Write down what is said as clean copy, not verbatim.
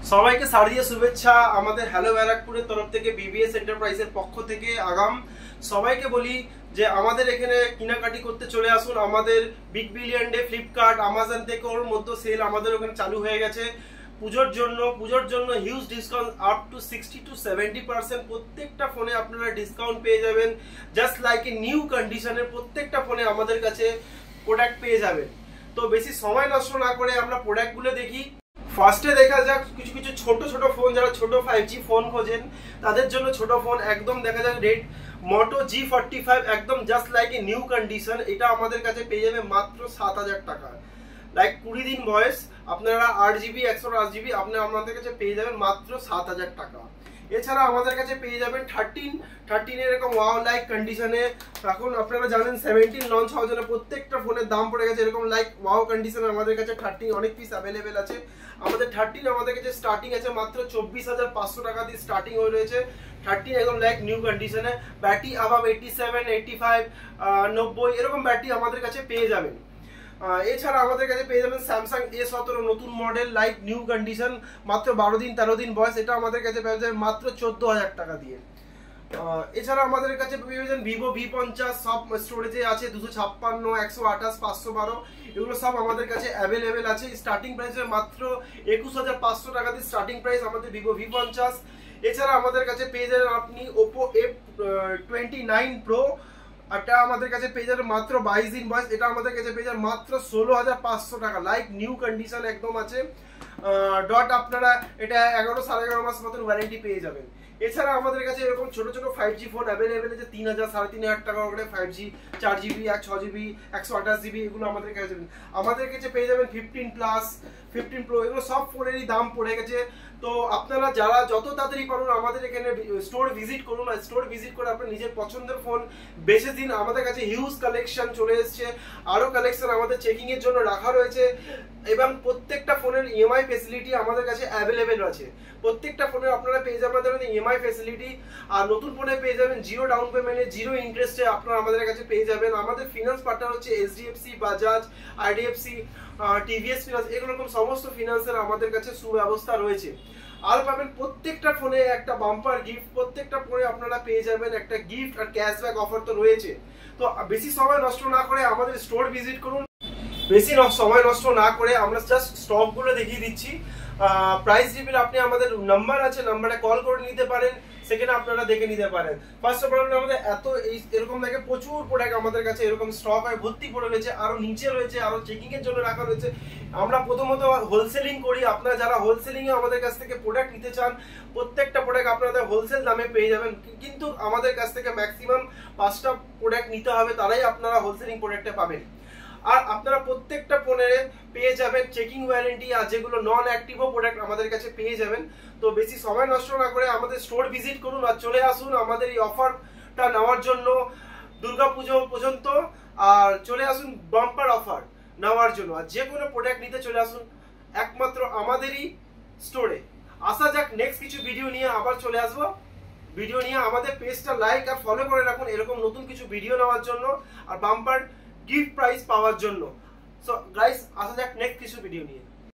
সবাইকে শারদীয় শুভেচ্ছা। আমাদের হ্যালো ব্যারাকপুরের তরফ থেকে বিবিএস এন্টারপ্রাইজের পক্ষ থেকে আগাম সবাইকে বলি যে আমাদের এখানে কেনাকাটি করতে চলে আসুন। আমাদের big billion day Flipkart Amazon থেকে ওর মধ্যে সেল আমাদের ওখানে চালু হয়ে গেছে পুজোর জন্য huge discount up to 60 to 70%। প্রত্যেকটা ফোনে আপনারা ডিসকাউন্ট পেয়ে যাবেন, জাস্ট লাইক এ নিউ কন্ডিশনের প্রত্যেকটা ফোনে আমাদের কাছে প্রোডাক্ট পেয়ে যাবেন। তো বেশি সময় নষ্ট না করে আমরা প্রোডাক্টগুলো দেখি। ফার্স্টে দেখা যাক কিছু কিছু ছোট ফোন, যারা ছোট 5G ফোন খোঁজেন তাদের জন্য ছোট ফোন একদম দেখা যাক রেড মোটো G45 একদম just like a new condition. এটা আমাদের কাছে পেয়ে যাবে মাত্র 7000 টাকা। লাইক 20 দিন বয়স, আপনারা 8GB 128GB আপনারা আমাদের কাছে পেয়ে যাবেন মাত্র 7000 টাকা। এছাড়া আমাদের কাছে পেয়ে যাবেন 13 এরকম ওয়াও লাইক কন্ডিশনে। এখন আপনারা জানেন 17 লঞ্চ হওয়ার জন্য প্রত্যেকটা ফোনের দাম পড়ে গেছে এরকম লাইক ওয়াও কন্ডিশনে। আমাদের কাছে 13 অনেক পিস অ্যাভেলেবেল আছে। আমাদের 13 আমাদের কাছে স্টার্টিং আছে মাত্র 24500 টাকা দিয়ে স্টার্টিং হয়ে রয়েছে 13 একদম লাইক নিউ কন্ডিশনে। ব্যাটারি আবাব 87, 85, 90 এরকম ব্যাটারি আমাদের কাছে পেয়ে যাবেন। এছাড়া আমাদের কাছে পেয়ে যাবেন স্যামসাং A17 নতুন মডেল লাইক নিউ কন্ডিশন, মাত্র 12 দিন 13 দিন বয়স। এটা আমাদের কাছে পেয়ে যাবে মাত্র 14000 টাকা দিয়ে। এছাড়া আমাদের কাছে পেয়ে যাবেন ভিভো V50 সব স্টোরেজে আছে 256, 128, 512 এগুলো সব আমাদের কাছে অ্যাভেলেবেল আছে। স্টার্টিং প্রাইসে মাত্র 21500 টাকা দিয়ে স্টার্টিং প্রাইস আমাদের ভিভো V50। এছাড়া আমাদের কাছে পেয়ে যাবেন আপনি ওপো F29 Pro, এটা আমাদের কাছে পেয়ে যাবে মাত্র 22 দিন বয়স। এটা আমাদের কাছে পেয়ে যাবে মাত্র 16500 টাকা লাইক নিউ কন্ডিশন একদম আছে। ডট আপনারা এটা 11 11.5 মাস মতন ওয়ারেন্টি পেয়ে যাবেন। এছাড়া আমাদের কাছে এরকম ছোট 5G ফোন অ্যাভেলেবেল আছে 3000 3500 টাকা করে 5G 4GB 106GB 128GB এগুলো আমাদের কাছে আমাদের কাছে পেয়ে যাবেন 15 প্লাস 15 Pro এগুলো সব ফোনেরই দাম পড়ে গেছে। তো আপনারা যারা যত তাড়াতাড়ি পারুন আমাদের এখানে স্টোর ভিজিট করুন, আর স্টোর ভিজিট করে আপনার নিজের পছন্দের ফোন বেছে দিন। আমাদের কাছে হিউজ কালেকশন চলে এসছে, আরো কালেকশন আমাদের চেকিং এর জন্য রাখা রয়েছে এবং প্রত্যেকটা ফোনের ইএমআই ফেসিলিটি আমাদের কাছে অ্যাভেলেবেল আছে। প্রত্যেকটা ফোনে আপনারা পেয়ে যাবেন ইএমআই ফেসিলিটি, আর নতুন ফোনে পেয়ে যাবেন জিরো ডাউন পেমেন্টে জিরো ইন্টারেস্টে আপনারা আমাদের কাছে পেয়ে যাবেন। আমাদের ফিনান্স পার্টনার হচ্ছে HDFC, Bajaj, IDFC, TVS finance, এরকম সমস্ত ফিনান্সের আমাদের কাছে সুব্যবস্থা রয়েছে। আর পাবেন প্রত্যেকটা ফোনে একটা বাম্পার গিফট, প্রত্যেকটা ফোনে আপনারা পেয়ে যাবেন একটা গিফট আর ক্যাশব্যাক অফার তো রয়েছে। তো বেশি সময় নষ্ট না করে আমাদের স্টোর ভিজিট করুন। বেশি সময় নষ্ট না করে আমরা জাস্ট স্টকগুলো দেখিয়ে দিচ্ছি। প্রাইস রিভিল আপনি আমাদের নাম্বার আছে, নাম্বারে কল করে নিতে পারেন, সেখানে আপনারা দেখে নিতে পারেন। ফার্স্ট অফ অল আমাদের এরকম দেখে প্রচুর প্রোডাক্ট আমাদের কাছে এরকম স্টক হয় ভর্তি পড়ে রয়েছে, আরো নিচে রয়েছে, আরো চেকিং এর জন্য রাখা রয়েছে। আমরা প্রথমত হোলসেলিং করি, আপনারা যারা হোলসেলিং এ আমাদের কাছ থেকে প্রোডাক্ট নিতে চান প্রত্যেকটা প্রোডাক্ট আপনারা হোলসেল দামে পেয়ে যাবেন, কিন্তু আমাদের কাছ থেকে ম্যাক্সিমাম 5টা প্রোডাক্ট নিতে হবে, তারাই আপনারা হোলসেলিং প্রোডাক্টটা পাবেন। আর আপনারা প্রত্যেকটা ফোনে পেয়ে যাবেন চেকিং ওয়ারেন্টি, আর যেগুলো নন অ্যাক্টিভও প্রোডাক্ট আমাদের কাছে পেয়ে যাবেন। তো বেশি সময় নষ্ট না করে আমাদের স্টোর ভিজিট করুন আর চলে আসুন আমাদের এই অফারটা নেওয়ার জন্য দুর্গাপুজো পর্যন্ত। আর চলে আসুন বাম্পার অফার নেওয়ার জন্য, আর যে কোনো প্রোডাক্ট নিতে চলে আসুন একমাত্র আমাদেরই স্টোরে। আসা যাক নেক্সট কিছু ভিডিও নিয়ে আবার চলে আসবো। ভিডিও নিয়ে আমাদের পেজটা লাইক আর ফলো করে রাখুন এরকম নতুন কিছু ভিডিও নেওয়ার জন্য আর বাম্পার গিফট প্রাইস পাওয়ার জন্য। সো গাইস আসা যাক নেক্সট কিছু ভিডিও নিয়ে।